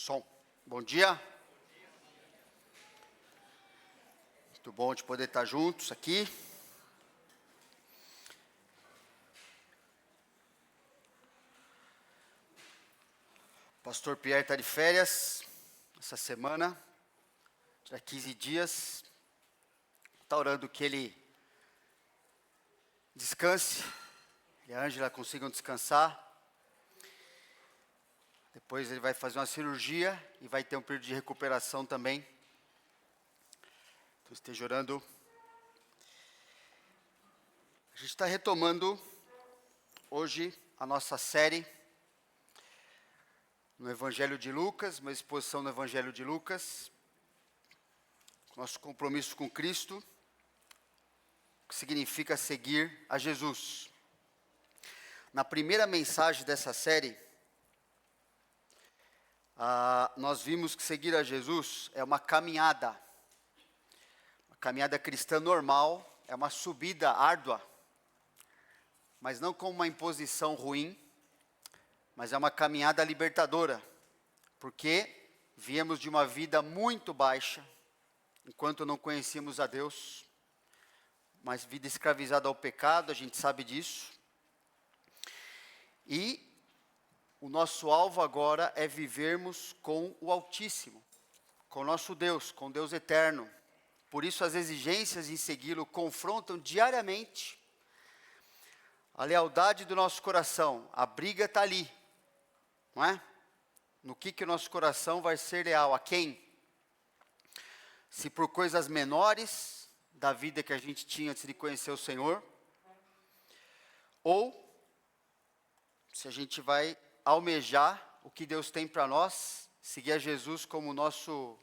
Som. Bom dia. Muito bom de poder estar juntos aqui. O pastor Pierre está de férias essa semana, já 15 dias. Está orando que ele descanse e a Ângela consigam descansar. Depois ele vai fazer uma cirurgia e vai ter um período de recuperação também. Então esteja orando. A gente está retomando hoje a nossa série no Evangelho de Lucas, uma exposição no Evangelho de Lucas. Nosso compromisso com Cristo, que significa seguir a Jesus. Na primeira mensagem dessa série, nós vimos que seguir a Jesus é uma caminhada cristã normal, é uma subida árdua, mas não como uma imposição ruim, mas é uma caminhada libertadora, porque viemos de uma vida muito baixa, enquanto não conhecíamos a Deus, mas vida escravizada ao pecado, a gente sabe disso, e o nosso alvo agora é vivermos com o Altíssimo, com o nosso Deus, com Deus eterno. Por isso as exigências em segui-lo confrontam diariamente a lealdade do nosso coração. A briga está ali, não é? No que o nosso coração vai ser leal, a quem? Se por coisas menores da vida que a gente tinha antes de conhecer o Senhor, ou se a gente vai almejar o que Deus tem para nós, seguir a Jesus como nosso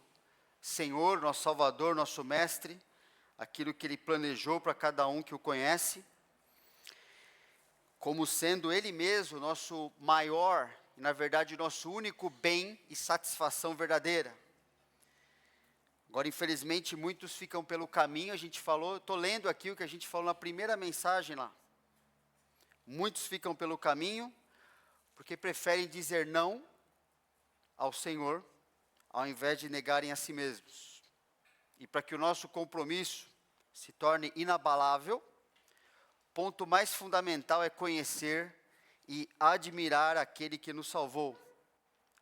Senhor, nosso Salvador, nosso Mestre, aquilo que Ele planejou para cada um que o conhece, como sendo Ele mesmo nosso maior, e na verdade nosso único bem e satisfação verdadeira. Agora, infelizmente, muitos ficam pelo caminho, a gente falou, estou lendo aqui o que a gente falou na primeira mensagem lá. Muitos ficam pelo caminho, porque preferem dizer não ao Senhor, ao invés de negarem a si mesmos. E para que o nosso compromisso se torne inabalável, ponto mais fundamental é conhecer e admirar aquele que nos salvou,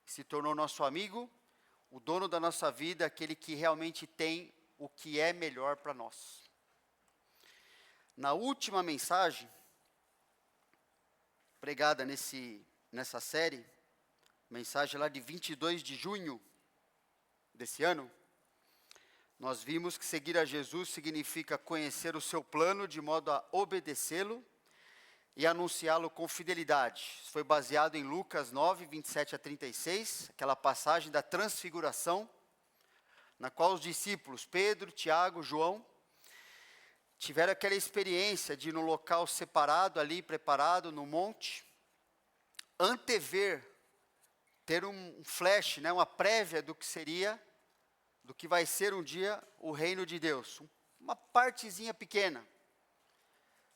se tornou nosso amigo, o dono da nossa vida, aquele que realmente tem o que é melhor para nós. Na última mensagem, pregada nessa série, mensagem lá de 22 de junho desse ano, nós vimos que seguir a Jesus significa conhecer o seu plano de modo a obedecê-lo e anunciá-lo com fidelidade. Isso foi baseado em Lucas 9, 27 a 36, aquela passagem da transfiguração, na qual os discípulos Pedro, Tiago, João, tiveram aquela experiência de ir no local separado ali, preparado no monte, antever, ter um flash, né, uma prévia do que vai ser um dia o reino de Deus. Uma partezinha pequena,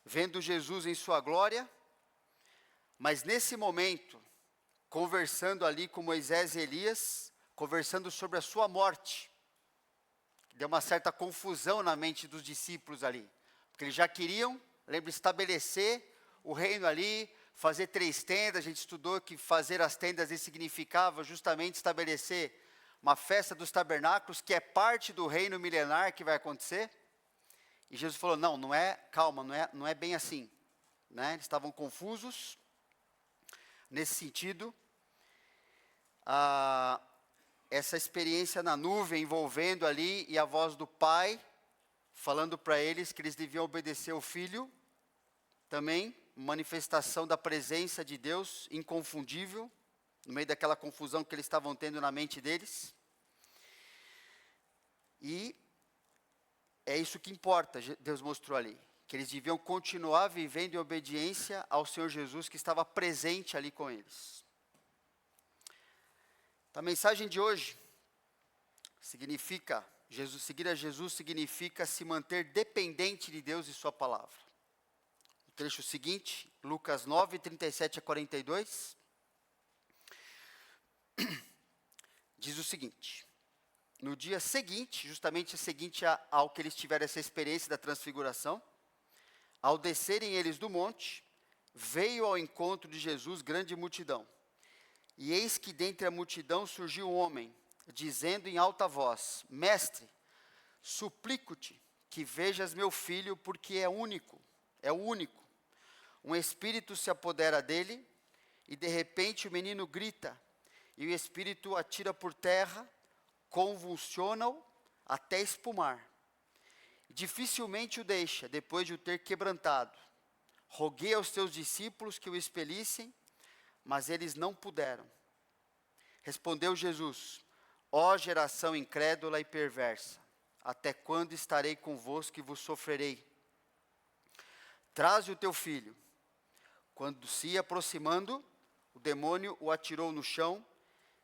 vendo Jesus em sua glória, mas nesse momento, conversando ali com Moisés e Elias, conversando sobre a sua morte, deu uma certa confusão na mente dos discípulos ali, porque eles já queriam, lembra, estabelecer o reino ali, fazer 3 tendas. A gente estudou que fazer as tendas significava justamente estabelecer uma festa dos tabernáculos, que é parte do reino milenar que vai acontecer. E Jesus falou, não é, calma, não é bem assim, né? Eles estavam confusos nesse sentido. Essa experiência na nuvem envolvendo ali, e a voz do Pai, falando para eles que eles deviam obedecer ao Filho, também manifestação da presença de Deus inconfundível, no meio daquela confusão que eles estavam tendo na mente deles. E é isso que importa, Deus mostrou ali, que eles deviam continuar vivendo em obediência ao Senhor Jesus, que estava presente ali com eles. Então, a mensagem de hoje significa, seguir a Jesus significa se manter dependente de Deus e sua palavra. O trecho seguinte, Lucas 9, 37 a 42, diz o seguinte: no dia seguinte, justamente seguinte ao que eles tiveram essa experiência da transfiguração, ao descerem eles do monte, veio ao encontro de Jesus grande multidão. E eis que dentre a multidão surgiu um homem, dizendo em alta voz: Mestre, suplico-te que vejas meu filho, porque é o único. Um espírito se apodera dele, e de repente o menino grita, e o espírito atira por terra, convulsiona-o até espumar. Dificilmente o deixa, depois de o ter quebrantado. Roguei aos teus discípulos que o expelissem, mas eles não puderam. Respondeu Jesus: Ó geração incrédula e perversa, até quando estarei convosco e vos sofrerei? Traze o teu filho. Quando se ia aproximando, o demônio o atirou no chão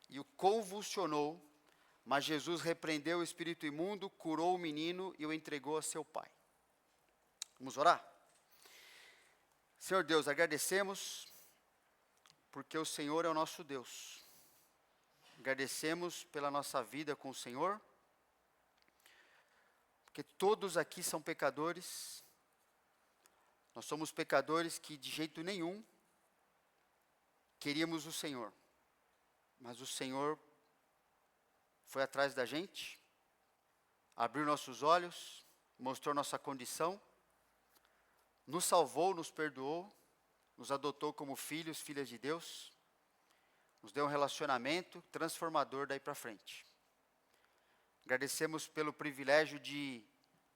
e o convulsionou, mas Jesus repreendeu o espírito imundo, curou o menino e o entregou a seu pai. Vamos orar? Senhor Deus, agradecemos, porque o Senhor é o nosso Deus. Agradecemos pela nossa vida com o Senhor, porque todos aqui são pecadores. Nós somos pecadores que de jeito nenhum queríamos o Senhor, mas o Senhor foi atrás da gente, abriu nossos olhos, mostrou nossa condição, nos salvou, nos perdoou, nos adotou como filhos, filhas de Deus, nos deu um relacionamento transformador daí para frente. Agradecemos pelo privilégio de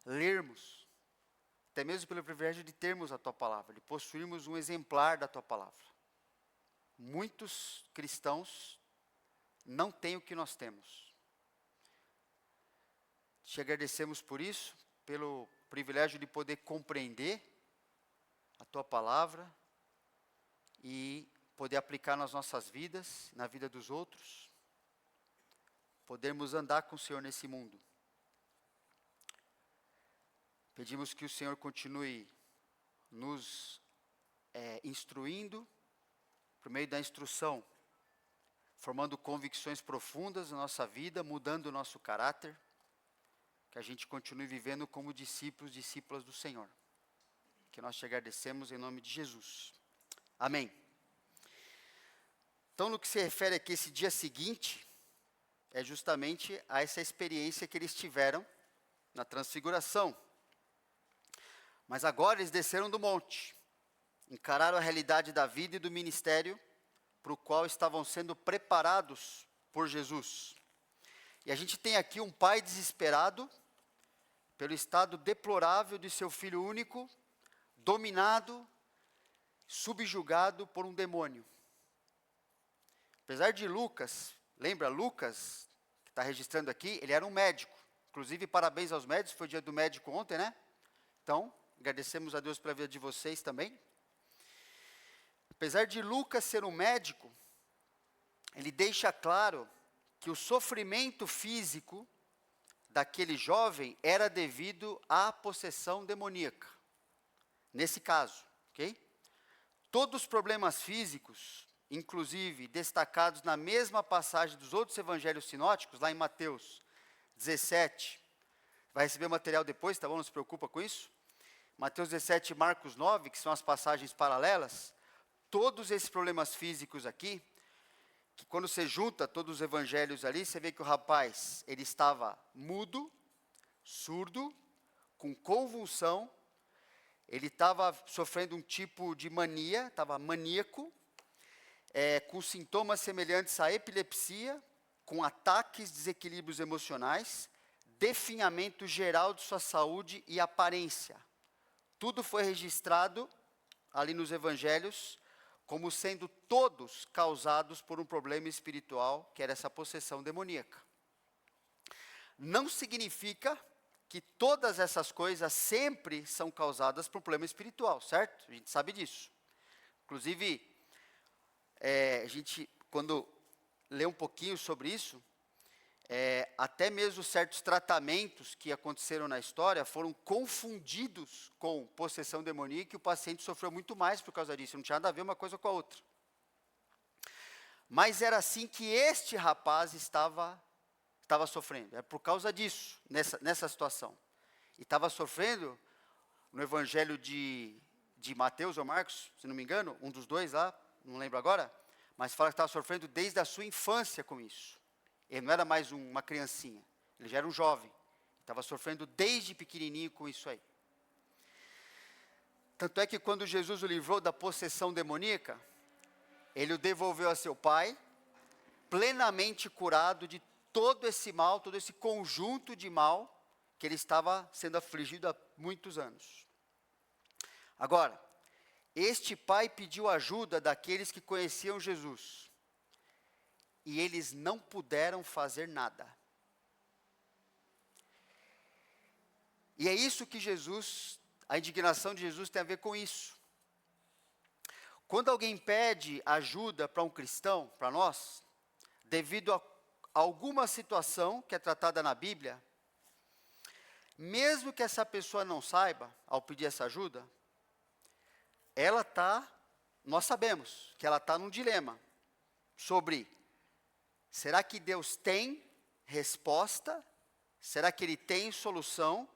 lermos, até mesmo pelo privilégio de termos a Tua Palavra, de possuirmos um exemplar da Tua Palavra. Muitos cristãos não têm o que nós temos. Te agradecemos por isso, pelo privilégio de poder compreender a Tua Palavra e poder aplicar nas nossas vidas, na vida dos outros, podermos andar com o Senhor nesse mundo. Pedimos que o Senhor continue nos instruindo, por meio da instrução, formando convicções profundas na nossa vida, mudando o nosso caráter, que a gente continue vivendo como discípulos, discípulas do Senhor. Que nós te agradecemos em nome de Jesus. Amém. Então, no que se refere aqui esse dia seguinte, é justamente a essa experiência que eles tiveram na transfiguração. Mas agora eles desceram do monte, encararam a realidade da vida e do ministério para o qual estavam sendo preparados por Jesus. E a gente tem aqui um pai desesperado pelo estado deplorável de seu filho único, dominado, subjugado por um demônio. Apesar de Lucas, lembra Lucas, que está registrando aqui, ele era um médico. Inclusive, parabéns aos médicos, foi dia do médico ontem, né? Então, agradecemos a Deus pela vida de vocês também. Apesar de Lucas ser um médico, ele deixa claro que o sofrimento físico daquele jovem era devido à possessão demoníaca. Nesse caso, ok? Todos os problemas físicos, inclusive destacados na mesma passagem dos outros evangelhos sinóticos, lá em Mateus 17, vai receber material depois, tá bom? Não se preocupa com isso. Mateus 17 e Marcos 9, que são as passagens paralelas, todos esses problemas físicos aqui, que quando você junta todos os evangelhos ali, você vê que o rapaz, ele estava mudo, surdo, com convulsão, ele estava sofrendo um tipo de mania, estava maníaco, com sintomas semelhantes à epilepsia, com ataques, desequilíbrios emocionais, definhamento geral de sua saúde e aparência. Tudo foi registrado ali nos evangelhos, como sendo todos causados por um problema espiritual, que era essa possessão demoníaca. Não significa que todas essas coisas sempre são causadas por problema espiritual, certo? A gente sabe disso. Inclusive, a gente, quando lê um pouquinho sobre isso, até mesmo certos tratamentos que aconteceram na história foram confundidos com possessão demoníaca e o paciente sofreu muito mais por causa disso, não tinha nada a ver uma coisa com a outra. Mas era assim que este rapaz estava sofrendo. É por causa disso, nessa situação. E estava sofrendo no evangelho de Mateus ou Marcos, se não me engano, um dos dois lá, não lembro agora, mas fala que estava sofrendo desde a sua infância com isso. Ele não era mais uma criancinha, ele já era um jovem. Estava sofrendo desde pequenininho com isso aí. Tanto é que quando Jesus o livrou da possessão demoníaca, ele o devolveu a seu pai, plenamente curado de todo esse mal, todo esse conjunto de mal que ele estava sendo afligido há muitos anos. Agora, este pai pediu ajuda daqueles que conheciam Jesus, e eles não puderam fazer nada. E é isso que Jesus, a indignação de Jesus tem a ver com isso. Quando alguém pede ajuda para um cristão, para nós, devido a alguma situação que é tratada na Bíblia, mesmo que essa pessoa não saiba, ao pedir essa ajuda, nós sabemos que ela está num dilema sobre, será que Deus tem resposta? Será que Ele tem solução?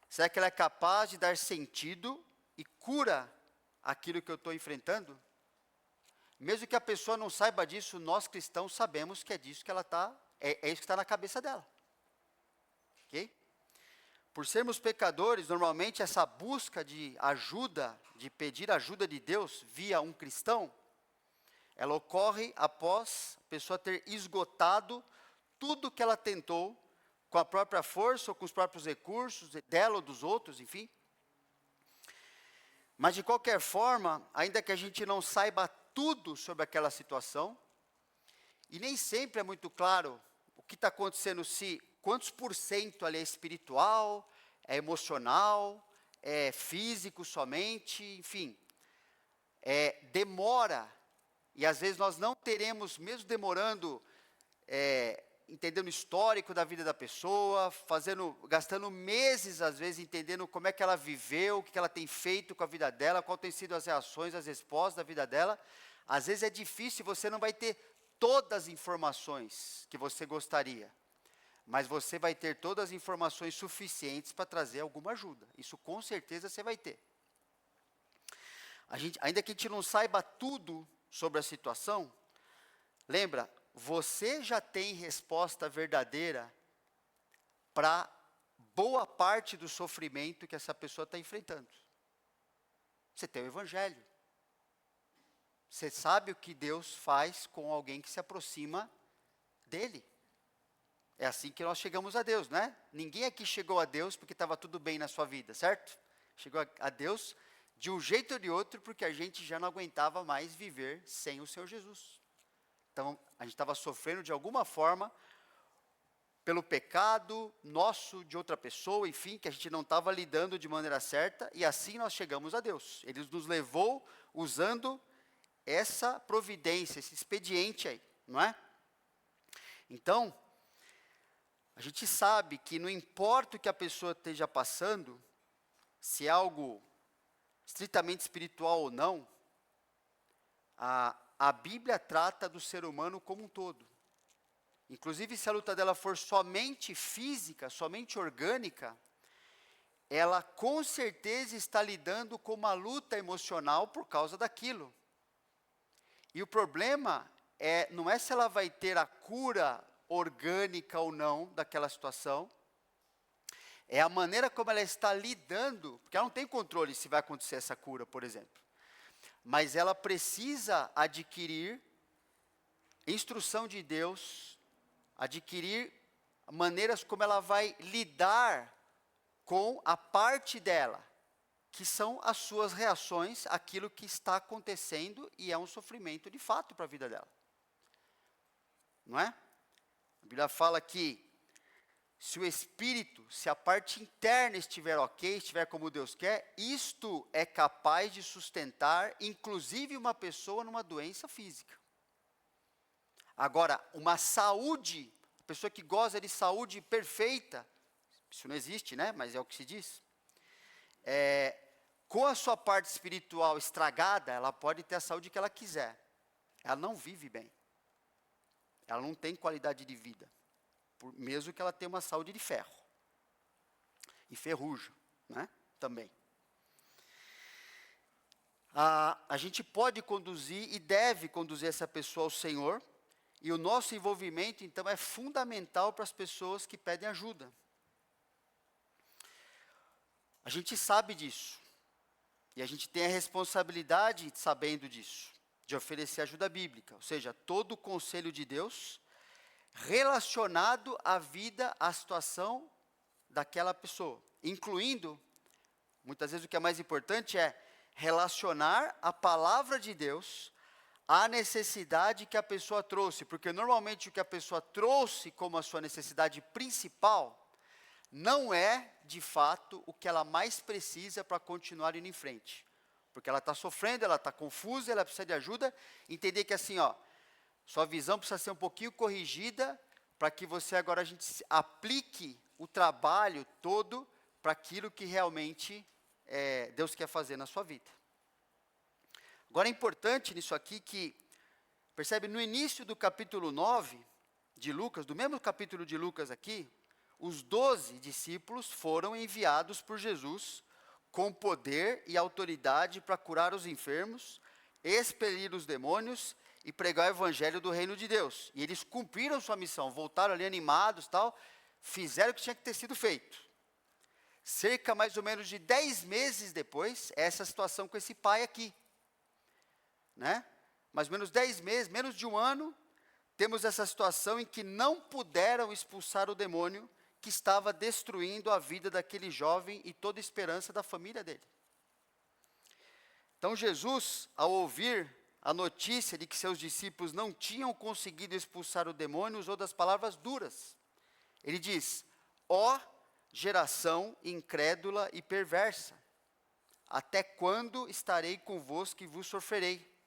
Será que Ele é capaz de dar sentido e cura aquilo que eu estou enfrentando? Mesmo que a pessoa não saiba disso, nós cristãos sabemos que é disso que ela está, é isso que está na cabeça dela. Ok? Por sermos pecadores, normalmente essa busca de ajuda, de pedir ajuda de Deus via um cristão, ela ocorre após a pessoa ter esgotado tudo que ela tentou, com a própria força ou com os próprios recursos dela ou dos outros, enfim. Mas de qualquer forma, ainda que a gente não saiba tudo sobre aquela situação, e nem sempre é muito claro o que está acontecendo, quantos por cento ali é espiritual, é emocional, é físico somente, enfim. Demora, e às vezes nós não teremos, mesmo demorando, entendendo o histórico da vida da pessoa, gastando meses às vezes entendendo como é que ela viveu, o que ela tem feito com a vida dela, quais têm sido as reações, as respostas da vida dela. Às vezes é difícil, você não vai ter todas as informações que você gostaria, mas você vai ter todas as informações suficientes para trazer alguma ajuda. Isso com certeza você vai ter. Ainda que a gente não saiba tudo sobre a situação, lembra, você já tem resposta verdadeira para boa parte do sofrimento que essa pessoa está enfrentando. Você tem o Evangelho. Você sabe o que Deus faz com alguém que se aproxima dele. É assim que nós chegamos a Deus, né? Ninguém aqui chegou a Deus porque estava tudo bem na sua vida, certo? Chegou a Deus de um jeito ou de outro porque a gente já não aguentava mais viver sem o Senhor Jesus. Então, a gente estava sofrendo de alguma forma pelo pecado nosso, de outra pessoa, enfim, que a gente não estava lidando de maneira certa, e assim nós chegamos a Deus. Ele nos levou usando essa providência, esse expediente aí, não é? Então, a gente sabe que não importa o que a pessoa esteja passando, se é algo estritamente espiritual ou não, a Bíblia trata do ser humano como um todo. Inclusive, se a luta dela for somente física, somente orgânica, ela com certeza está lidando com uma luta emocional por causa daquilo. E o problema não é se ela vai ter a cura orgânica ou não daquela situação, é a maneira como ela está lidando, porque ela não tem controle se vai acontecer essa cura, por exemplo. Mas ela precisa adquirir instrução de Deus, adquirir maneiras como ela vai lidar com a parte dela, que são as suas reações àquilo que está acontecendo e é um sofrimento de fato para a vida dela. Não é? A Bíblia fala que se o espírito, se a parte interna estiver ok, estiver como Deus quer, isto é capaz de sustentar, inclusive uma pessoa numa doença física. Agora, uma saúde, a pessoa que goza de saúde perfeita, isso não existe, né? Mas é o que se diz. Com a sua parte espiritual estragada, ela pode ter a saúde que ela quiser. Ela não vive bem. ela não tem qualidade de vida, mesmo que ela tenha uma saúde de ferro. E ferrugem, né? Também. A gente pode conduzir e deve conduzir essa pessoa ao Senhor, e o nosso envolvimento, então, é fundamental para as pessoas que pedem ajuda. A gente sabe disso, e a gente tem a responsabilidade, sabendo disso, de oferecer ajuda bíblica, ou seja, todo o conselho de Deus relacionado à vida, à situação daquela pessoa, incluindo, muitas vezes o que é mais importante é relacionar a palavra de Deus à necessidade que a pessoa trouxe, porque normalmente o que a pessoa trouxe como a sua necessidade principal não é, de fato, o que ela mais precisa para continuar indo em frente. Porque ela está sofrendo, ela está confusa, ela precisa de ajuda. Entender que assim, sua visão precisa ser um pouquinho corrigida para que você agora a gente aplique o trabalho todo para aquilo que realmente Deus quer fazer na sua vida. Agora é importante nisso aqui que, percebe, no início do capítulo 9 de Lucas, do mesmo capítulo de Lucas aqui, os 12 discípulos foram enviados por Jesus com poder e autoridade para curar os enfermos, expelir os demônios e pregar o evangelho do reino de Deus. E eles cumpriram sua missão, voltaram ali animados, fizeram o que tinha que ter sido feito. Cerca mais ou menos de 10 meses depois, essa situação com esse pai aqui, né? Mais ou menos 10 meses, menos de um ano, temos essa situação em que não puderam expulsar o demônio que estava destruindo a vida daquele jovem e toda a esperança da família dele. Então Jesus, ao ouvir a notícia de que seus discípulos não tinham conseguido expulsar o demônio, usou das palavras duras. Ele diz: ó geração incrédula e perversa, até quando estarei convosco e vos sofrerei?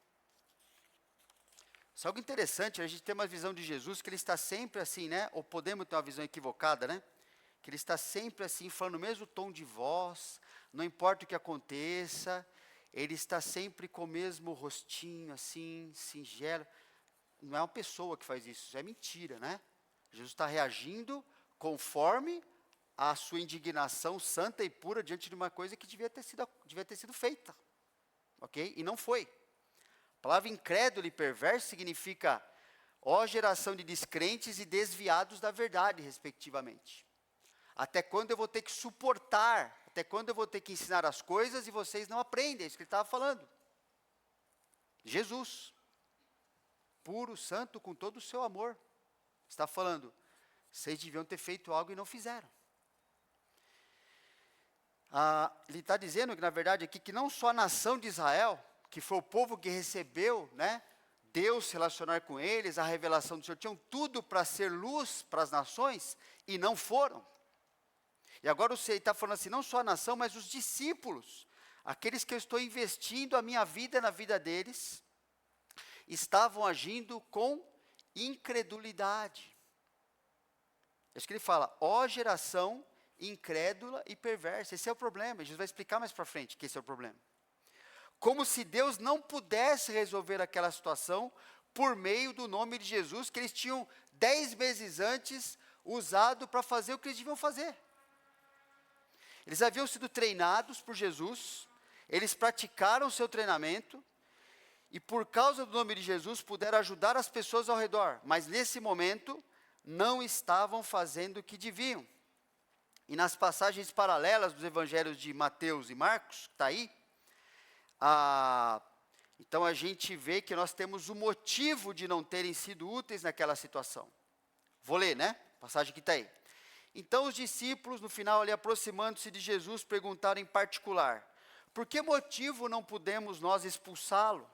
Isso é algo interessante, a gente tem uma visão de Jesus que ele está sempre assim, né? Ou podemos ter uma visão equivocada, né? Que ele está sempre assim, falando o mesmo tom de voz, não importa o que aconteça, ele está sempre com o mesmo rostinho assim, singelo. Não é uma pessoa que faz isso é mentira, né? Jesus está reagindo conforme a sua indignação santa e pura diante de uma coisa que devia ter sido feita, ok? E não foi. A palavra incrédulo e perverso significa, ó geração de descrentes e desviados da verdade, respectivamente. Até quando eu vou ter que suportar, até quando eu vou ter que ensinar as coisas e vocês não aprendem, é isso que ele estava falando. Jesus, puro, santo, com todo o seu amor, está falando, vocês deviam ter feito algo e não fizeram. Ele está dizendo que, na verdade, aqui, que não só a nação de Israel, que foi o povo que recebeu, né, Deus se relacionar com eles, a revelação do Senhor, tinham tudo para ser luz para as nações, e não foram. E agora ele está falando assim, não só a nação, mas os discípulos, aqueles que eu estou investindo a minha vida na vida deles, estavam agindo com incredulidade. É isso que ele fala, ó geração incrédula e perversa. Esse é o problema, Jesus vai explicar mais para frente que esse é o problema. Como se Deus não pudesse resolver aquela situação por meio do nome de Jesus, que eles tinham 10 meses antes usado para fazer o que eles deviam fazer. Eles haviam sido treinados por Jesus, eles praticaram o seu treinamento, e por causa do nome de Jesus puderam ajudar as pessoas ao redor, mas nesse momento não estavam fazendo o que deviam. E nas passagens paralelas dos evangelhos de Mateus e Marcos, que está aí, então a gente vê que nós temos o motivo de não terem sido úteis naquela situação. Vou ler, né? Passagem que está aí. Então os discípulos, no final ali, aproximando-se de Jesus, perguntaram em particular, por que motivo não pudemos nós expulsá-lo?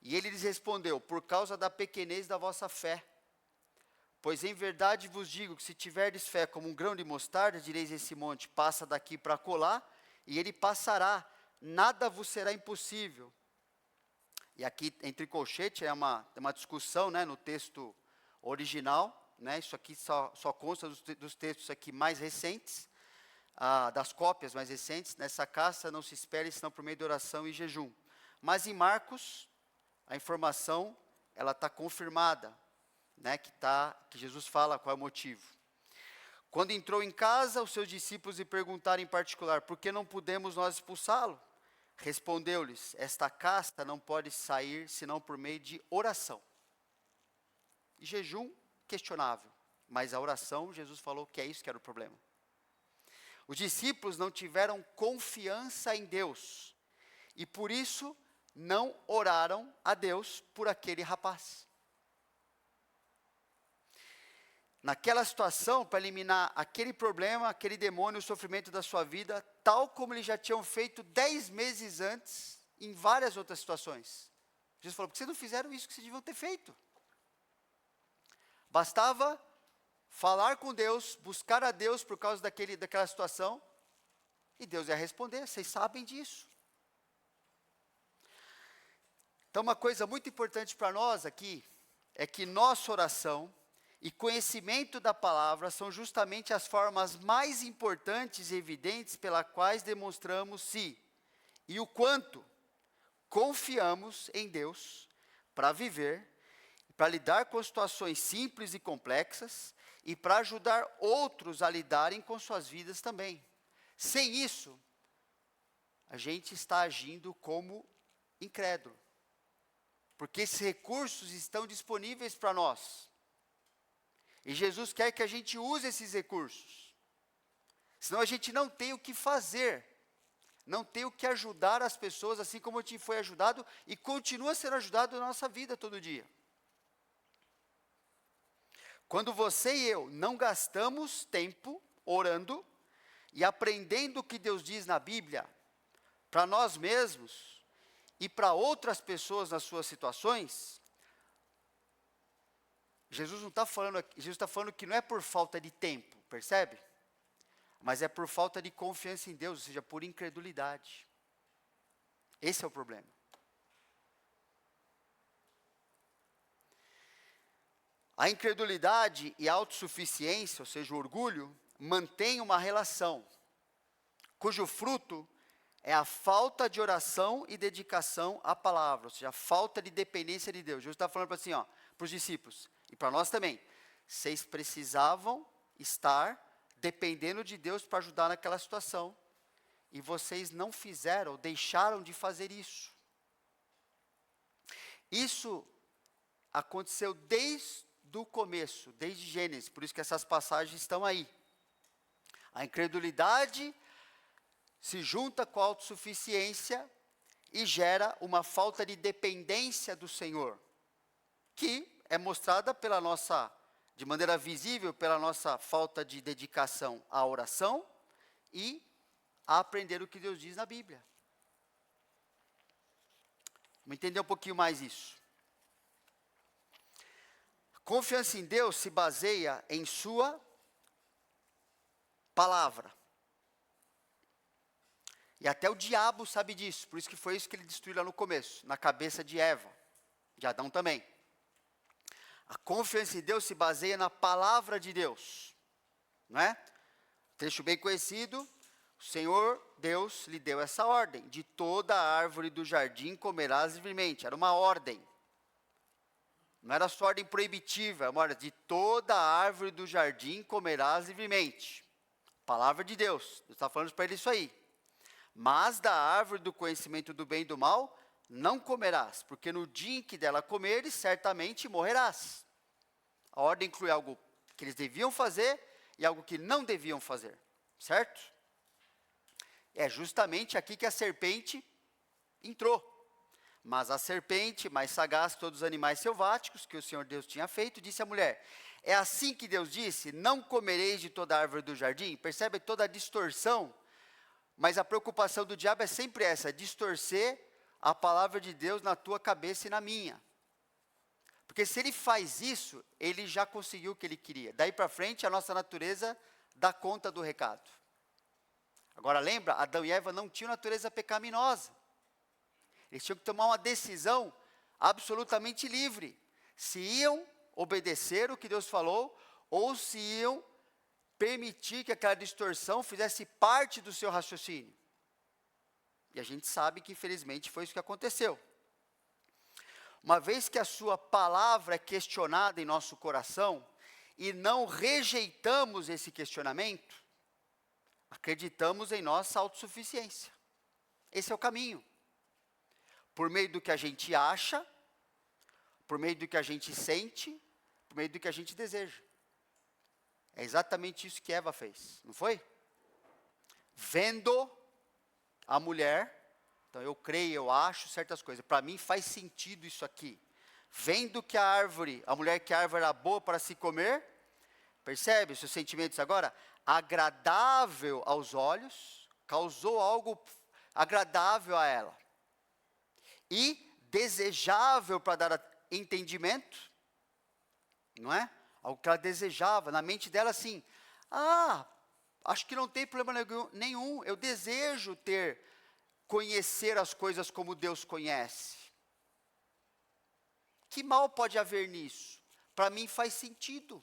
E ele lhes respondeu, por causa da pequenez da vossa fé. Pois em verdade vos digo que se tiverdes fé como um grão de mostarda, direis esse monte, passa daqui para acolá, e ele passará, nada vos será impossível. E aqui, entre colchete, é uma discussão, né, no texto original, né, isso aqui só consta dos textos aqui mais recentes, das cópias mais recentes. Nessa caça não se espere senão por meio de oração e jejum. Mas em Marcos, a informação, ela está confirmada. né, que Jesus fala qual é o motivo. Quando entrou em casa, os seus discípulos lhe perguntaram em particular, por que não podemos nós expulsá-lo? Respondeu-lhes, esta casta não pode sair senão por meio de oração. E jejum, questionável, mas a oração, Jesus falou que é isso que era o problema. Os discípulos não tiveram confiança em Deus, e por isso não oraram a Deus por aquele rapaz. Naquela situação, para eliminar aquele problema, aquele demônio, o sofrimento da sua vida, tal como eles já tinham feito 10 meses antes, em várias outras situações. Jesus falou, por que vocês não fizeram isso que vocês deviam ter feito? Bastava falar com Deus, buscar a Deus por causa daquela situação, e Deus ia responder, vocês sabem disso. Então, uma coisa muito importante para nós aqui, é que nossa oração e conhecimento da palavra são justamente as formas mais importantes e evidentes pelas quais demonstramos se e o quanto confiamos em Deus para viver, para lidar com situações simples e complexas e para ajudar outros a lidarem com suas vidas também. Sem isso, a gente está agindo como incrédulo, porque esses recursos estão disponíveis para nós. E Jesus quer que a gente use esses recursos. Senão a gente não tem o que fazer. Não tem o que ajudar as pessoas, assim como a gente foi ajudado e continua sendo ajudado na nossa vida todo dia. Quando você e eu não gastamos tempo orando e aprendendo o que Deus diz na Bíblia, para nós mesmos e para outras pessoas nas suas situações, Jesus não está falando aqui, Jesus está falando que não é por falta de tempo, percebe? Mas é por falta de confiança em Deus, ou seja, por incredulidade. Esse é o problema. A incredulidade e a autossuficiência, ou seja, o orgulho, mantém uma relação, cujo fruto é a falta de oração e dedicação à palavra, ou seja, a falta de dependência de Deus. Jesus está falando assim, para os discípulos, e para nós também, vocês precisavam estar dependendo de Deus para ajudar naquela situação, e vocês não fizeram, deixaram de fazer isso. Isso aconteceu desde o começo, desde Gênesis, por isso que essas passagens estão aí. A incredulidade se junta com a autossuficiência e gera uma falta de dependência do Senhor, que é mostrada de maneira visível, pela nossa falta de dedicação à oração e a aprender o que Deus diz na Bíblia. Vamos entender um pouquinho mais isso. Confiança em Deus se baseia em sua palavra. E até o diabo sabe disso, por isso que foi isso que ele destruiu lá no começo, na cabeça de Eva, de Adão também. A confiança em Deus se baseia na palavra de Deus, não é? Trecho bem conhecido, o Senhor Deus lhe deu essa ordem, de toda a árvore do jardim comerás livremente, era uma ordem. Não era só ordem proibitiva, era uma ordem, de toda a árvore do jardim comerás livremente. Palavra de Deus, Deus está falando para ele isso aí. Mas da árvore do conhecimento do bem e do mal, não comerás, porque no dia em que dela comeres, certamente morrerás. A ordem inclui algo que eles deviam fazer e algo que não deviam fazer, certo? É justamente aqui que a serpente entrou. Mas a serpente, mais sagaz que todos os animais selváticos que o Senhor Deus tinha feito, disse à mulher, é assim que Deus disse, não comereis de toda a árvore do jardim? Percebe toda a distorção? Mas a preocupação do diabo é sempre essa, distorcer a palavra de Deus na tua cabeça e na minha. Porque se ele faz isso, ele já conseguiu o que ele queria. Daí para frente, a nossa natureza dá conta do recado. Agora lembra, Adão e Eva não tinham natureza pecaminosa. Eles tinham que tomar uma decisão absolutamente livre. Se iam obedecer o que Deus falou, ou se iam permitir que aquela distorção fizesse parte do seu raciocínio. E a gente sabe que, infelizmente, foi isso que aconteceu. Uma vez que a sua palavra é questionada em nosso coração, e não rejeitamos esse questionamento, acreditamos em nossa autossuficiência. Esse é o caminho. Por meio do que a gente acha, por meio do que a gente sente, por meio do que a gente deseja. É exatamente isso que Eva fez, não foi? Vendo a mulher, então eu creio, eu acho certas coisas, para mim faz sentido isso aqui. Vendo que a mulher que a árvore era boa para se comer, percebe os seus sentimentos agora? Agradável aos olhos, causou algo agradável a ela. E desejável para dar entendimento, não é? Algo que ela desejava, na mente dela assim, acho que não tem problema nenhum, eu desejo conhecer as coisas como Deus conhece. Que mal pode haver nisso? Para mim faz sentido.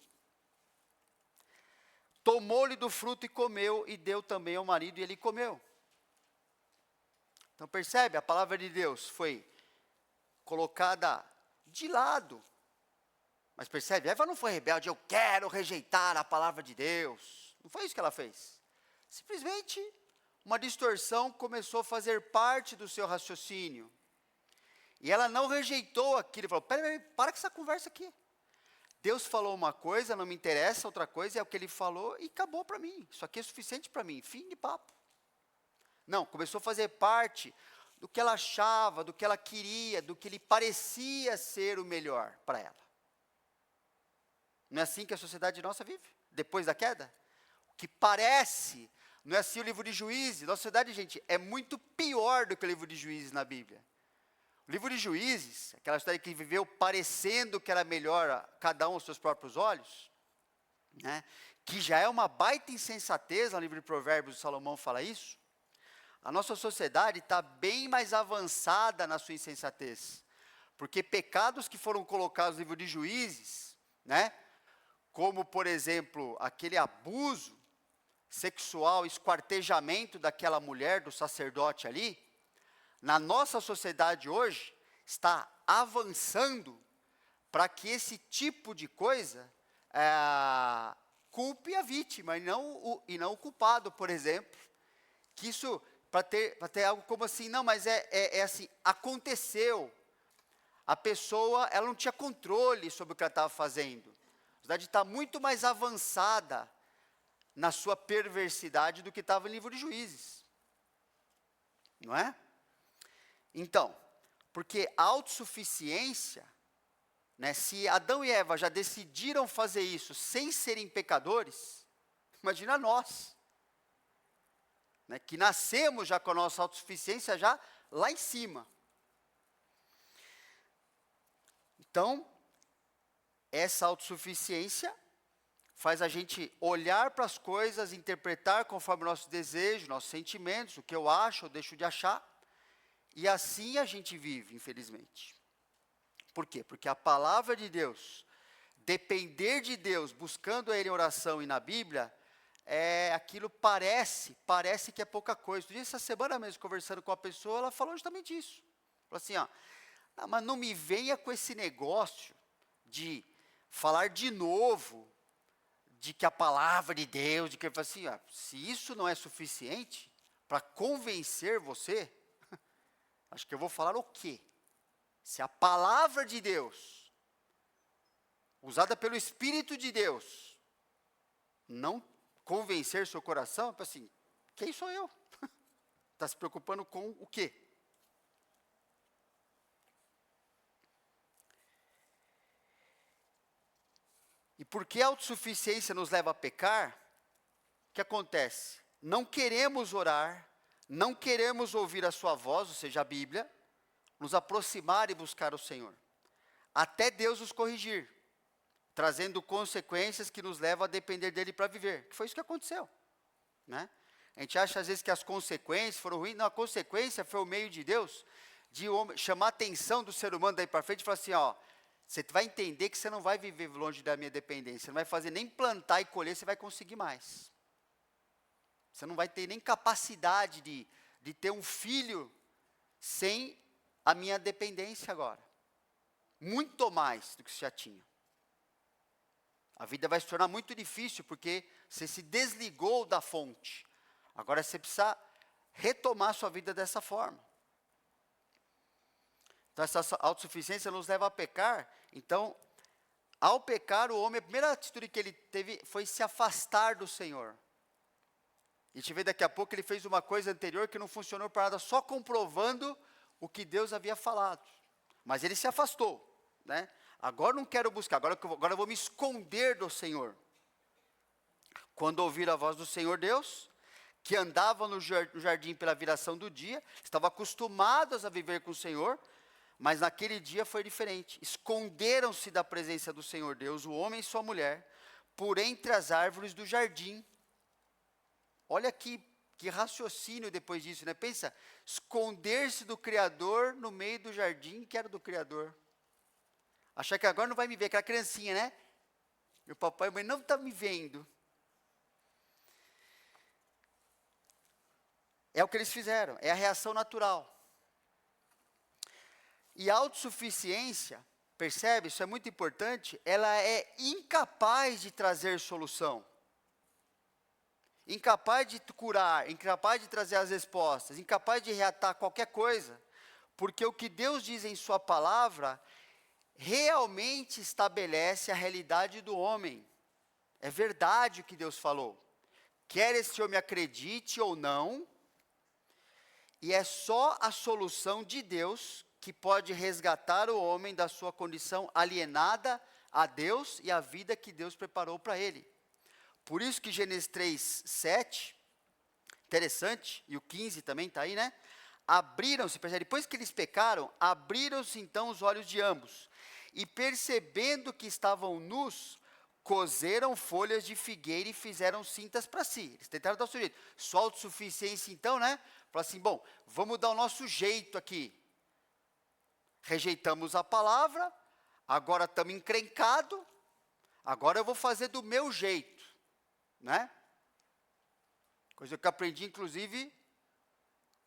Tomou-lhe do fruto e comeu, e deu também ao marido, e ele comeu. Então percebe, a palavra de Deus foi colocada de lado. Mas percebe, Eva não foi rebelde, eu quero rejeitar a palavra de Deus. Não foi isso que ela fez. Simplesmente, uma distorção começou a fazer parte do seu raciocínio. E ela não rejeitou aquilo, falou, peraí, para com essa conversa aqui. Deus falou uma coisa, não me interessa outra coisa, é o que ele falou e acabou para mim. Isso aqui é suficiente para mim, fim de papo. Não, começou a fazer parte do que ela achava, do que ela queria, do que lhe parecia ser o melhor para ela. Não é assim que a sociedade nossa vive, depois da queda? O que parece, não é assim o livro de Juízes. Nossa sociedade, gente, é muito pior do que o livro de Juízes na Bíblia. O livro de Juízes, aquela história que viveu parecendo que era melhor a cada um aos seus próprios olhos, né? Que já é uma baita insensatez, no livro de Provérbios, Salomão fala isso. A nossa sociedade está bem mais avançada na sua insensatez, porque pecados que foram colocados no livro de Juízes, né? Como, por exemplo, aquele abuso sexual, esquartejamento daquela mulher, do sacerdote ali, na nossa sociedade hoje, está avançando para que esse tipo de coisa culpe a vítima e não o culpado, por exemplo. Que isso, para ter algo como assim, não, mas é assim, aconteceu. A pessoa, ela não tinha controle sobre o que ela estava fazendo. A sociedade está muito mais avançada na sua perversidade do que estava no livro de Juízes. Não é? Então, porque a autossuficiência, né, se Adão e Eva já decidiram fazer isso sem serem pecadores, imagina nós, né, que nascemos já com a nossa autossuficiência já lá em cima. Então, essa autossuficiência faz a gente olhar para as coisas, interpretar conforme o nosso desejo, nossos sentimentos, o que eu acho ou deixo de achar, e assim a gente vive, infelizmente. Por quê? Porque a palavra de Deus, depender de Deus, buscando Ele em oração e na Bíblia, aquilo parece que é pouca coisa. Essa semana mesmo, conversando com a pessoa, ela falou justamente isso. Falou assim, mas não me venha com esse negócio de falar de novo, de que a palavra de Deus, de que assim, se isso não é suficiente para convencer você, acho que eu vou falar o quê? Se a palavra de Deus, usada pelo Espírito de Deus, não convencer seu coração, assim, quem sou eu? Está se preocupando com o quê? E porque a autossuficiência nos leva a pecar, o que acontece? Não queremos orar, não queremos ouvir a sua voz, ou seja, a Bíblia, nos aproximar e buscar o Senhor, até Deus nos corrigir, trazendo consequências que nos levam a depender dEle para viver, que foi isso que aconteceu, né? A gente acha às vezes que as consequências foram ruins, não, a consequência foi o meio de Deus, de chamar a atenção do ser humano daí para frente e falar assim, você vai entender que você não vai viver longe da minha dependência, você não vai fazer nem plantar e colher, você vai conseguir mais. Você não vai ter nem capacidade de ter um filho sem a minha dependência agora. muito mais do que você já tinha. A vida vai se tornar muito difícil porque você se desligou da fonte. Agora você precisa retomar sua vida dessa forma. Então essa autossuficiência nos leva a pecar. Então, ao pecar, o homem, a primeira atitude que ele teve foi se afastar do Senhor. E a gente vê daqui a pouco que ele fez uma coisa anterior que não funcionou para nada, só comprovando o que Deus havia falado. Mas ele se afastou, né? Agora não quero buscar, agora eu vou me esconder do Senhor. Quando ouvir a voz do Senhor Deus, que andava no jardim pela viração do dia, estavam acostumados a viver com o Senhor, mas naquele dia foi diferente. Esconderam-se da presença do Senhor Deus, o homem e sua mulher, por entre as árvores do jardim. Olha que raciocínio depois disso, né? Pensa, esconder-se do Criador no meio do jardim que era do Criador. Achar que agora não vai me ver, aquela criancinha, né? Meu papai e mãe não estão me vendo. É o que eles fizeram, é a reação natural. E a autossuficiência, percebe, isso é muito importante, ela é incapaz de trazer solução. Incapaz de curar, incapaz de trazer as respostas, incapaz de reatar qualquer coisa. Porque o que Deus diz em sua palavra realmente estabelece a realidade do homem. É verdade o que Deus falou. Quer esse homem acredite ou não, e é só a solução de Deus que pode resgatar o homem da sua condição alienada a Deus e a vida que Deus preparou para ele. Por isso que Gênesis 3, 7, interessante, e o 15 também está aí, né? Abriram-se, depois que eles pecaram, abriram-se então os olhos de ambos, e percebendo que estavam nus, coseram folhas de figueira e fizeram cintas para si. Eles tentaram dar o seu jeito. Só autossuficiência então, né? Falaram assim, bom, vamos dar o nosso jeito aqui. Rejeitamos a palavra, agora estamos encrencados, agora eu vou fazer do meu jeito, né? Coisa que eu aprendi, inclusive,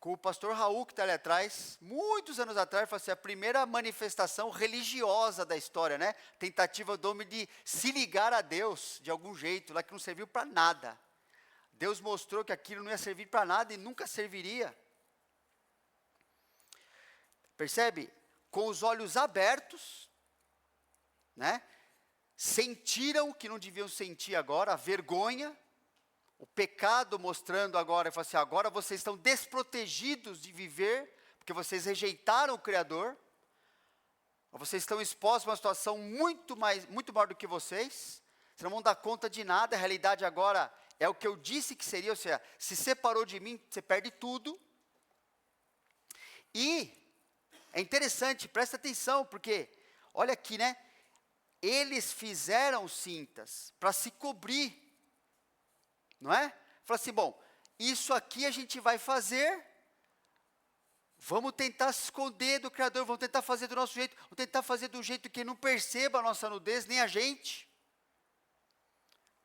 com o pastor Raul, que está ali atrás, muitos anos atrás, foi assim, a primeira manifestação religiosa da história, né? Tentativa do homem de se ligar a Deus, de algum jeito, lá que não serviu para nada. Deus mostrou que aquilo não ia servir para nada e nunca serviria. Percebe? Com os olhos abertos, né? Sentiram o que não deviam sentir agora, a vergonha, o pecado mostrando agora, assim, agora vocês estão desprotegidos de viver, porque vocês rejeitaram o Criador, vocês estão expostos a uma situação muito maior do que vocês não vão dar conta de nada, a realidade agora é o que eu disse que seria, ou seja, se separou de mim, você perde tudo. E é interessante, presta atenção, porque, olha aqui, né, eles fizeram cintas para se cobrir, não é? Fala assim, bom, isso aqui a gente vai fazer, vamos tentar se esconder do Criador, vamos tentar fazer do nosso jeito, vamos tentar fazer do jeito que não perceba a nossa nudez, nem a gente.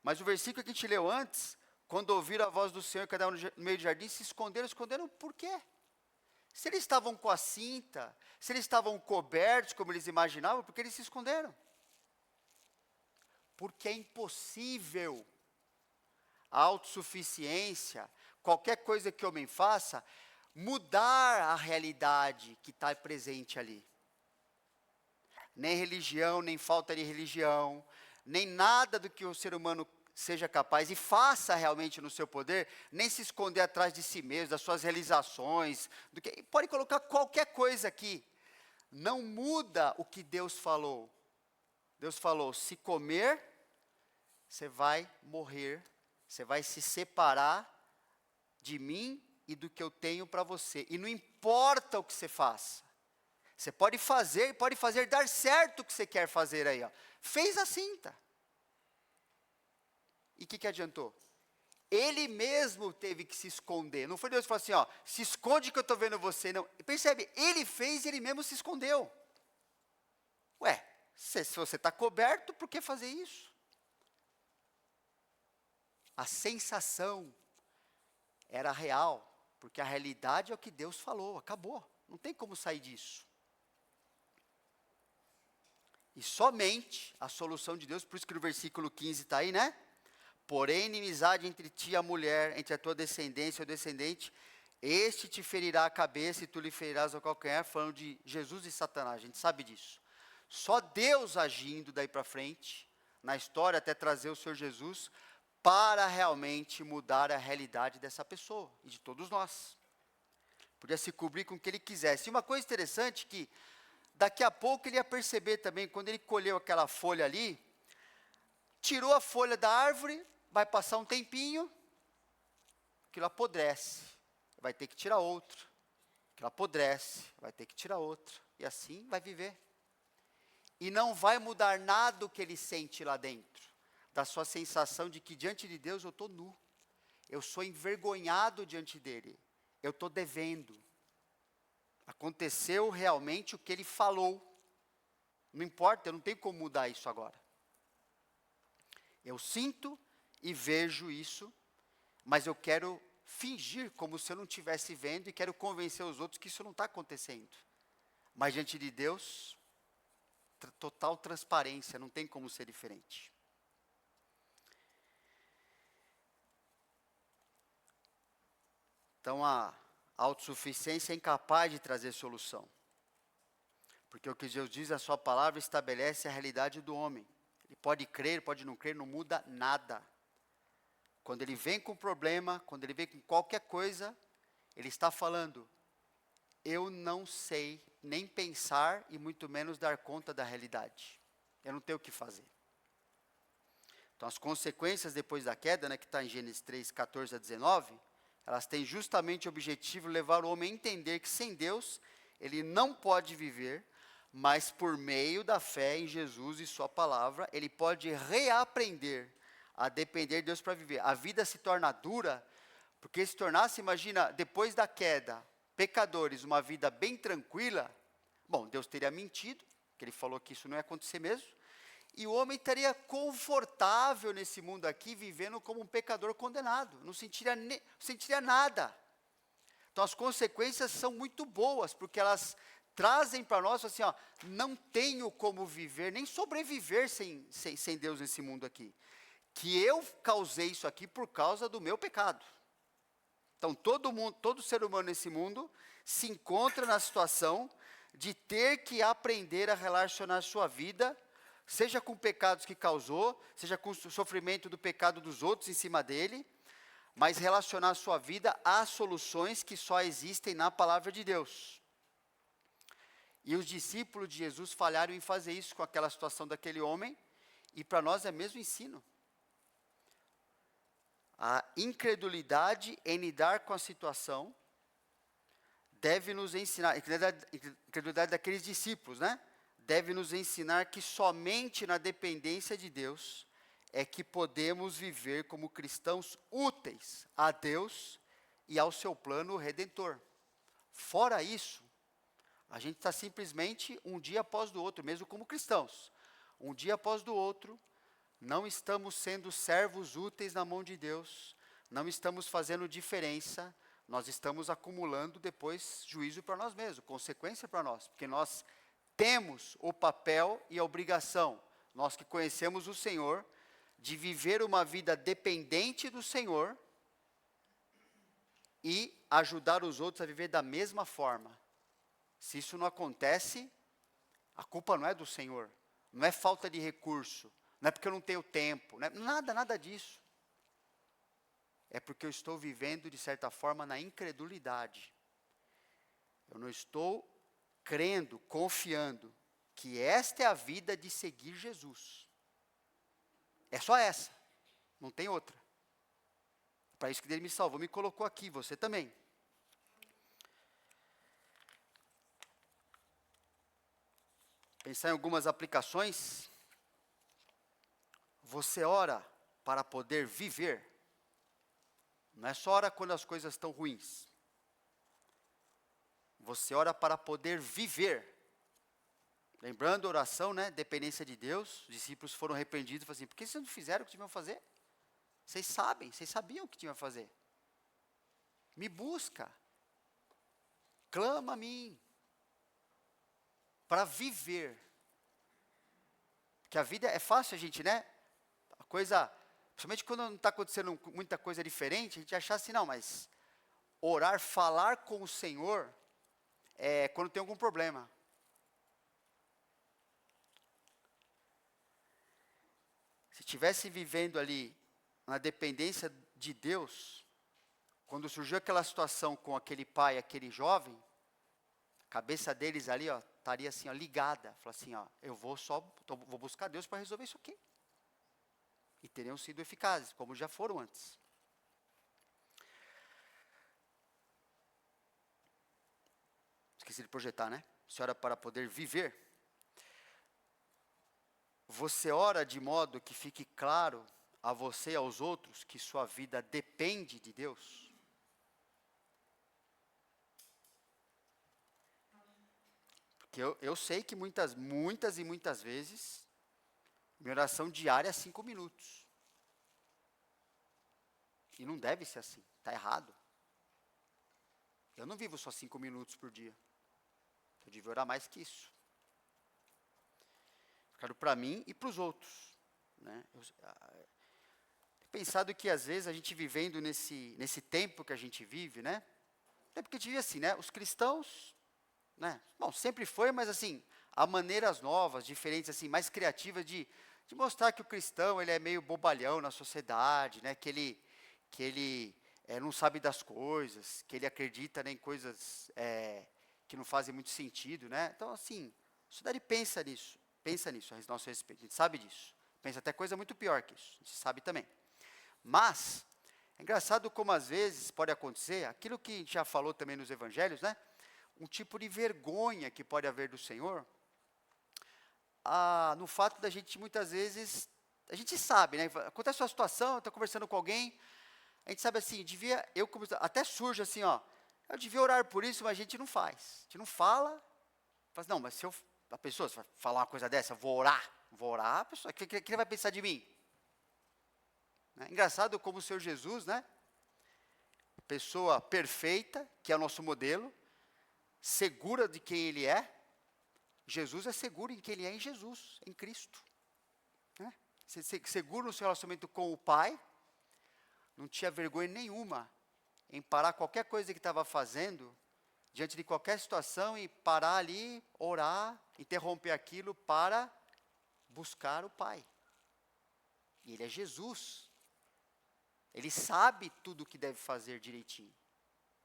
Mas o versículo que a gente leu antes, quando ouviram a voz do Senhor, cada um no meio do jardim, se esconderam por quê? Se eles estavam com a cinta, se eles estavam cobertos, como eles imaginavam, por que eles se esconderam? Porque é impossível a autossuficiência, qualquer coisa que o homem faça, mudar a realidade que está presente ali. Nem religião, nem falta de religião, nem nada do que o ser humano seja capaz e faça realmente no seu poder, nem se esconder atrás de si mesmo, das suas realizações, pode colocar qualquer coisa aqui. Não muda o que Deus falou. Deus falou, se comer, você vai morrer. Você vai se separar de mim e do que eu tenho para você. E não importa o que você faça. Você pode fazer dar certo o que você quer fazer aí. Ó. Fez a cinta. E o que adiantou? Ele mesmo teve que se esconder. Não foi Deus que falou assim, ó, se esconde que eu estou vendo você. Não. Percebe? Ele fez e ele mesmo se escondeu. Ué, se você está coberto, por que fazer isso? A sensação era real, porque a realidade é o que Deus falou, acabou, não tem como sair disso. E somente a solução de Deus, por isso que no versículo 15 está aí, né? Porém, inimizade entre ti e a mulher, entre a tua descendência e o descendente, este te ferirá a cabeça e tu lhe ferirás o calcanhar, falando de Jesus e Satanás, a gente sabe disso. Só Deus agindo daí para frente, na história, até trazer o Senhor Jesus, para realmente mudar a realidade dessa pessoa e de todos nós. Podia se cobrir com o que ele quisesse. E uma coisa interessante que, daqui a pouco ele ia perceber também, quando ele colheu aquela folha ali, tirou a folha da árvore, vai passar um tempinho, aquilo apodrece, vai ter que tirar outro, aquilo apodrece, vai ter que tirar outro, e assim vai viver. E não vai mudar nada o que ele sente lá dentro, da sua sensação de que diante de Deus eu estou nu, eu sou envergonhado diante dele, eu estou devendo. Aconteceu realmente o que ele falou, não importa, eu não tenho como mudar isso agora. Eu sinto e vejo isso, mas eu quero fingir como se eu não estivesse vendo e quero convencer os outros que isso não está acontecendo. Mas diante de Deus, total transparência, não tem como ser diferente. Então a autossuficiência é incapaz de trazer solução. Porque o que Deus diz, a sua palavra estabelece a realidade do homem. Ele pode crer, pode não crer, não muda nada. Quando ele vem com problema, quando ele vem com qualquer coisa, ele está falando, eu não sei nem pensar e muito menos dar conta da realidade. Eu não tenho o que fazer. Então as consequências depois da queda, né, que está em Gênesis 3, 14 a 19, elas têm justamente o objetivo de levar o homem a entender que sem Deus, ele não pode viver, mas por meio da fé em Jesus e sua palavra, ele pode reaprender a depender de Deus para viver. A vida se torna dura, porque se tornasse, imagina, depois da queda, pecadores, uma vida bem tranquila, bom, Deus teria mentido, que ele falou que isso não ia acontecer mesmo, e o homem estaria confortável nesse mundo aqui, vivendo como um pecador condenado, não sentiria nada. Então as consequências são muito boas, porque elas trazem para nós assim, ó, não tenho como viver, nem sobreviver sem Deus nesse mundo aqui. Que eu causei isso aqui por causa do meu pecado. Então todo ser humano nesse mundo se encontra na situação de ter que aprender a relacionar sua vida, seja com pecados que causou, seja com o sofrimento do pecado dos outros em cima dele, mas relacionar a sua vida às soluções que só existem na palavra de Deus. E os discípulos de Jesus falharam em fazer isso com aquela situação daquele homem, e para nós é mesmo ensino. A incredulidade em lidar com a situação deve nos ensinar, a incredulidade daqueles discípulos, né? Deve nos ensinar que somente na dependência de Deus é que podemos viver como cristãos úteis a Deus e ao seu plano redentor. Fora isso, a gente está simplesmente um dia após do outro, mesmo como cristãos. Um dia após do outro, não estamos sendo servos úteis na mão de Deus, não estamos fazendo diferença, nós estamos acumulando depois juízo para nós mesmos, consequência para nós, porque nós temos o papel e a obrigação, nós que conhecemos o Senhor, de viver uma vida dependente do Senhor e ajudar os outros a viver da mesma forma. Se isso não acontece, a culpa não é do Senhor, não é falta de recurso, não é porque eu não tenho tempo, não é nada disso. É porque eu estou vivendo, de certa forma, na incredulidade. Eu não estou crendo, confiando, que esta é a vida de seguir Jesus. É só essa, não tem outra. Para isso que ele me salvou, me colocou aqui, você também. Pensar em algumas aplicações. Você ora para poder viver. Não é só ora quando as coisas estão ruins. Você ora para poder viver. Lembrando a oração, né? Dependência de Deus. Os discípulos foram repreendidos e falaram assim, por que vocês não fizeram o que tinham a fazer? Vocês sabiam o que tinham a fazer. Me busca. Clama a mim. Para viver. Que a vida é fácil a gente, né? A coisa, principalmente quando não está acontecendo muita coisa diferente, a gente achar assim, não, mas orar, falar com o Senhor, é quando tem algum problema. Se estivesse vivendo ali na dependência de Deus, quando surgiu aquela situação com aquele pai, aquele jovem, a cabeça deles ali, ó, estaria assim, ó, ligada. Fala assim, ó, eu vou buscar Deus para resolver isso aqui. E teriam sido eficazes, como já foram antes. Esqueci de projetar, né? Você ora para poder viver. Você ora de modo que fique claro a você e aos outros que sua vida depende de Deus. Porque eu sei que muitas e muitas vezes, minha oração diária é 5 minutos. E não deve ser assim, está errado. Eu não vivo só 5 minutos por dia. Eu devia orar mais que isso. Eu quero para mim e para os outros. Né? Tenho pensado que às vezes a gente vivendo nesse tempo que a gente vive, né? É porque a gente vive assim, né? Os cristãos, né? Bom, sempre foi, mas assim, há maneiras novas, diferentes, assim, mais criativas de mostrar que o cristão, ele é meio bobalhão na sociedade, né? Que ele não sabe das coisas, que ele acredita, né, em coisas que não fazem muito sentido, né? Então, assim, a sociedade pensa nisso a nosso respeito, a gente sabe disso. Pensa até coisa muito pior que isso, a gente sabe também. Mas, é engraçado como às vezes pode acontecer, aquilo que a gente já falou também nos evangelhos, né? Um tipo de vergonha que pode haver do Senhor, no fato da gente muitas vezes, a gente sabe, né? Acontece uma situação, está conversando com alguém, a gente sabe assim, até surge assim, ó, eu devia orar por isso, mas a gente não faz. A gente não fala assim, não, mas se a pessoa vai falar uma coisa dessa, vou orar, a pessoa, o que ele vai pensar de mim? Né? Engraçado como o Senhor Jesus, né? Pessoa perfeita, que é o nosso modelo, segura de quem Ele é. Jesus é seguro em quem Ele é em Jesus, em Cristo. Né? Seguro no seu relacionamento com o Pai, não tinha vergonha nenhuma em parar qualquer coisa que estava fazendo, diante de qualquer situação, e parar ali, orar, interromper aquilo para buscar o Pai. E Ele é Jesus. Ele sabe tudo o que deve fazer direitinho.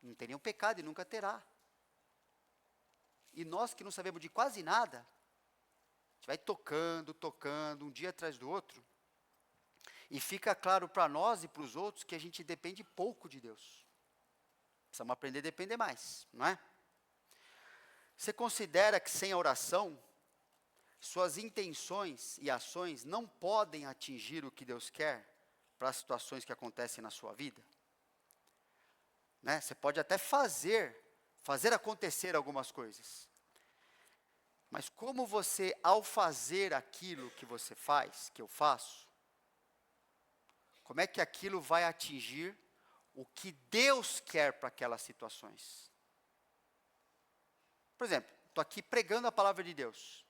Não tem nenhum pecado e nunca terá. E nós que não sabemos de quase nada, a gente vai tocando, um dia atrás do outro, e fica claro para nós e para os outros que a gente depende pouco de Deus. Precisamos aprender a depender mais, não é? Você considera que sem a oração, suas intenções e ações não podem atingir o que Deus quer para as situações que acontecem na sua vida? Né? Você pode até fazer acontecer algumas coisas. Mas como você, ao fazer aquilo que você faz, que eu faço, como é que aquilo vai atingir o que Deus quer para aquelas situações? Por exemplo, estou aqui pregando a palavra de Deus.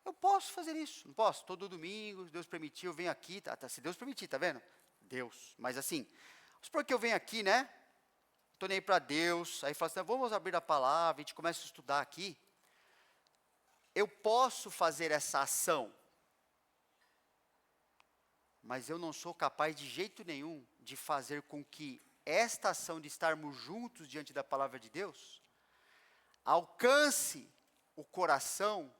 Eu posso fazer isso, não posso? Todo domingo, Deus permitiu, eu venho aqui, se Deus permitir, tá vendo? Deus, mas assim, vamos supor que eu venho aqui, né? Estou nem para Deus, aí falo assim, vamos abrir a palavra, a gente começa a estudar aqui. Eu posso fazer essa ação, mas eu não sou capaz de jeito nenhum de fazer com que esta ação de estarmos juntos diante da palavra de Deus alcance o coração,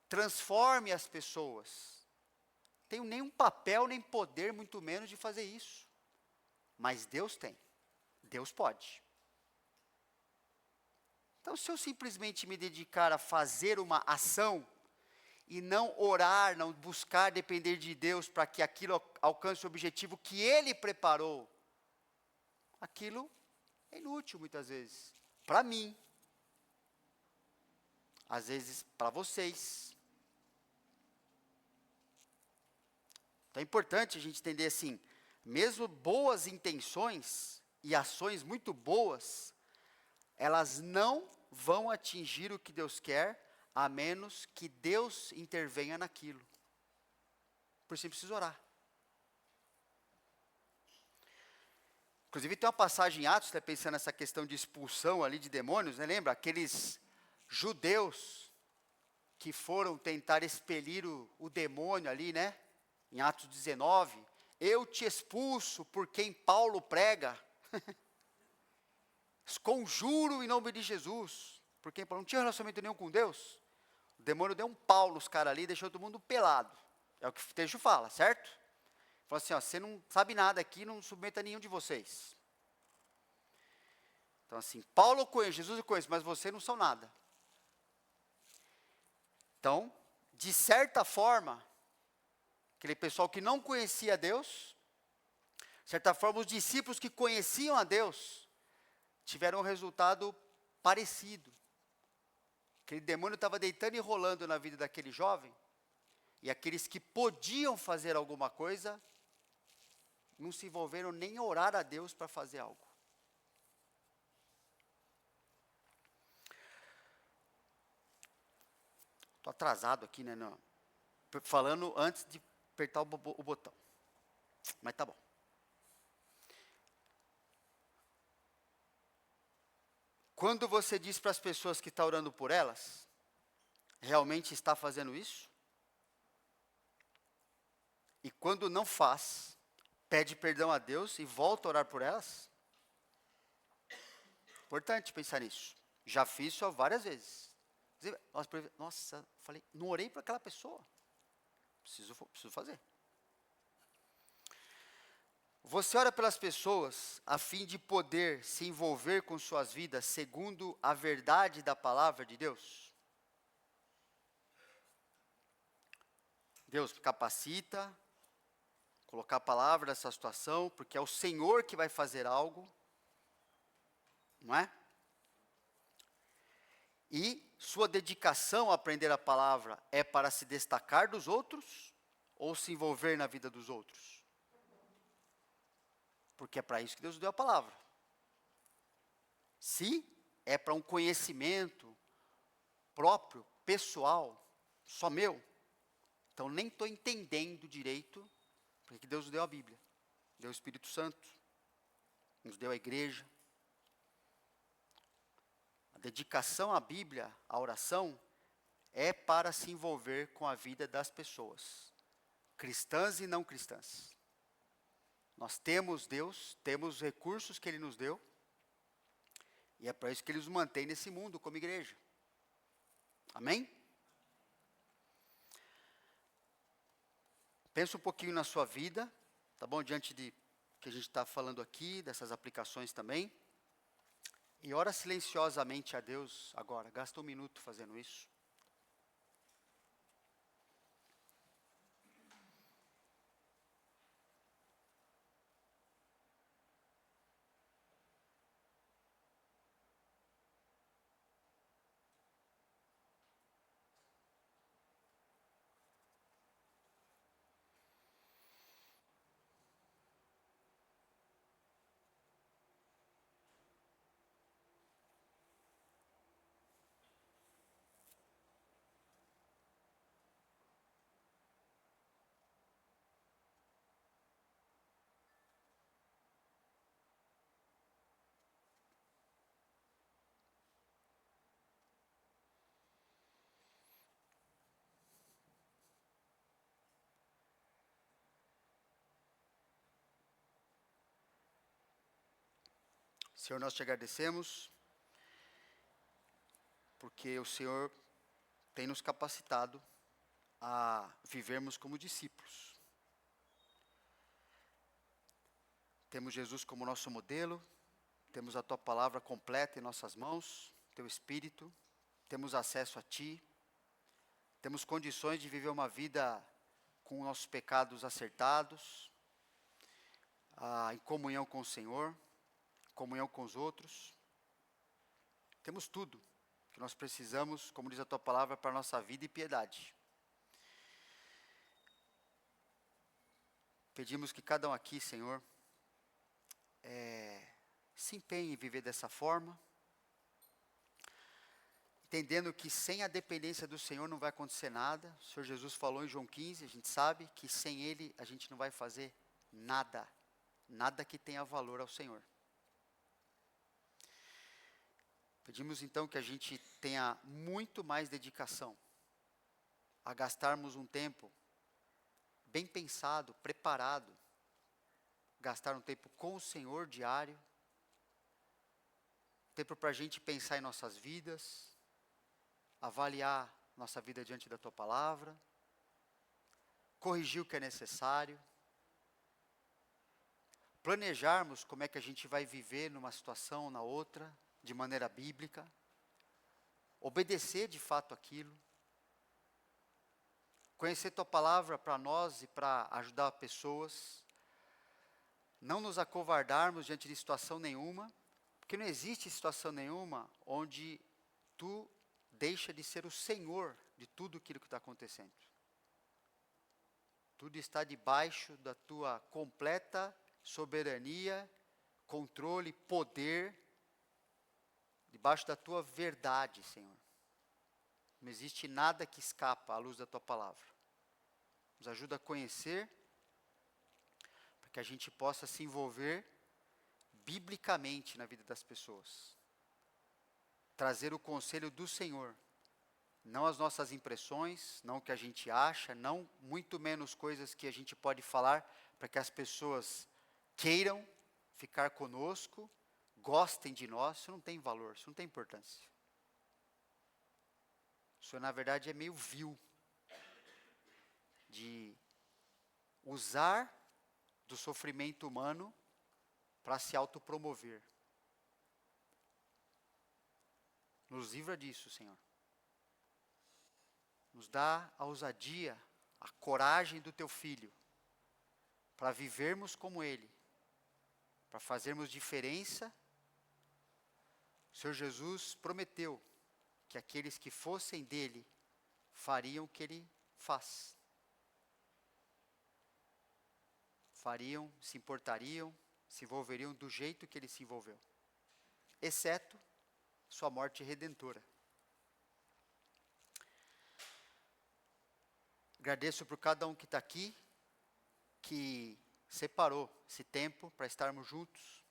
transforme as pessoas. Tenho nenhum papel, nem poder, muito menos de fazer isso. Mas Deus tem. Deus pode. Então, se eu simplesmente me dedicar a fazer uma ação, e não orar, não buscar depender de Deus para que aquilo alcance o objetivo que Ele preparou, aquilo é inútil muitas vezes. Para mim. Às vezes para vocês. Então é importante a gente entender assim, mesmo boas intenções e ações muito boas, elas não vão atingir o que Deus quer, a menos que Deus intervenha naquilo. por isso a gente precisa orar. Inclusive tem uma passagem em Atos, você está pensando nessa questão de expulsão ali de demônios, né? Lembra? Aqueles judeus que foram tentar expelir o demônio ali, né? Em Atos 19, eu te expulso por quem Paulo prega. Conjuro em nome de Jesus. Por quem Paulo não tinha relacionamento nenhum com Deus. O demônio deu um pau nos caras ali e deixou todo mundo pelado. É o que o texto fala, certo? Falou assim, ó, você não sabe nada aqui, não submeta a nenhum de vocês. Então assim, Paulo eu conheço, Jesus eu conheço, mas vocês não são nada. Então, de certa forma, aquele pessoal que não conhecia Deus, de certa forma os discípulos que conheciam a Deus, tiveram um resultado parecido. Aquele demônio estava deitando e rolando na vida daquele jovem, e aqueles que podiam fazer alguma coisa, não se envolveram nem orar a Deus para fazer algo. Estou atrasado aqui, né? Não, falando antes de apertar o botão. Mas tá bom. Quando você diz para as pessoas que está orando por elas, realmente está fazendo isso? E quando não faz, pede perdão a Deus e volta a orar por elas? Importante pensar nisso. Já fiz isso várias vezes. Nossa, falei, não orei para aquela pessoa. Preciso fazer. Você ora pelas pessoas a fim de poder se envolver com suas vidas segundo a verdade da palavra de Deus? Deus capacita, colocar a palavra nessa situação, porque é o Senhor que vai fazer algo, não é? E sua dedicação a aprender a palavra é para se destacar dos outros ou se envolver na vida dos outros? Porque é para isso que Deus deu a palavra. Se é para um conhecimento próprio, pessoal, só meu, então nem estou entendendo direito porque Deus nos deu a Bíblia, deu o Espírito Santo, nos deu a igreja. A dedicação à Bíblia, à oração, é para se envolver com a vida das pessoas, cristãs e não cristãs. Nós temos Deus, temos os recursos que Ele nos deu, e é para isso que Ele nos mantém nesse mundo como igreja. Amém? Pensa um pouquinho na sua vida, tá bom? Diante de que a gente está falando aqui, dessas aplicações também. E ora silenciosamente a Deus agora. Gasta um minuto fazendo isso. Senhor, nós te agradecemos, porque o Senhor tem nos capacitado a vivermos como discípulos. Temos Jesus como nosso modelo, temos a Tua palavra completa em nossas mãos, Teu Espírito, temos acesso a Ti, temos condições de viver uma vida com nossos pecados acertados, em comunhão com o Senhor, comunhão com os outros. Temos tudo que nós precisamos, como diz a Tua palavra, para a nossa vida e piedade. Pedimos que cada um aqui, Senhor, se empenhe em viver dessa forma. entendendo que sem a dependência do Senhor não vai acontecer nada. O Senhor Jesus falou em João 15, a gente sabe que sem Ele a gente não vai fazer nada, nada que tenha valor ao Senhor. Pedimos então que a gente tenha muito mais dedicação a gastarmos um tempo bem pensado, preparado, gastar um tempo com o Senhor diário, tempo para a gente pensar em nossas vidas, avaliar nossa vida diante da Tua Palavra, corrigir o que é necessário, planejarmos como é que a gente vai viver numa situação ou na outra, de maneira bíblica, obedecer de fato aquilo, conhecer Tua Palavra para nós e para ajudar pessoas, não nos acovardarmos diante de situação nenhuma, porque não existe situação nenhuma onde Tu deixa de ser o Senhor de tudo aquilo que está acontecendo. Tudo está debaixo da Tua completa soberania, controle, poder, debaixo da Tua verdade, Senhor. Não existe nada que escapa à luz da Tua Palavra. Nos ajuda a conhecer, para que a gente possa se envolver biblicamente na vida das pessoas. Trazer o conselho do Senhor, não as nossas impressões, não o que a gente acha, não muito menos coisas que a gente pode falar para que as pessoas queiram ficar conosco, gostem de nós. Isso não tem valor, isso não tem importância. Isso na verdade é meio vil, de usar do sofrimento humano para se autopromover. Nos livra disso, Senhor. Nos dá a ousadia, a coragem do Teu Filho, para vivermos como Ele, para fazermos diferença. O Senhor Jesus prometeu que aqueles que fossem dele fariam o que Ele faz. Fariam, se importariam, se envolveriam do jeito que Ele se envolveu, exceto sua morte redentora. Agradeço por cada um que está aqui, que separou esse tempo para estarmos juntos.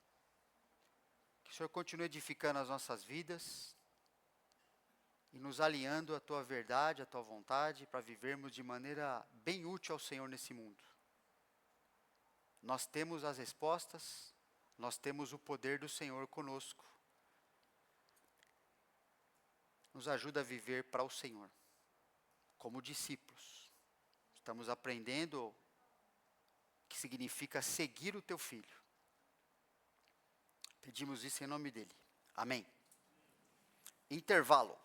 Que o Senhor continue edificando as nossas vidas e nos alinhando à Tua verdade, à Tua vontade, para vivermos de maneira bem útil ao Senhor nesse mundo. Nós temos as respostas, nós temos o poder do Senhor conosco. Nos ajuda a viver para o Senhor, como discípulos. Estamos aprendendo o que significa seguir o Teu Filho. Pedimos isso em nome dEle. Amém. Intervalo.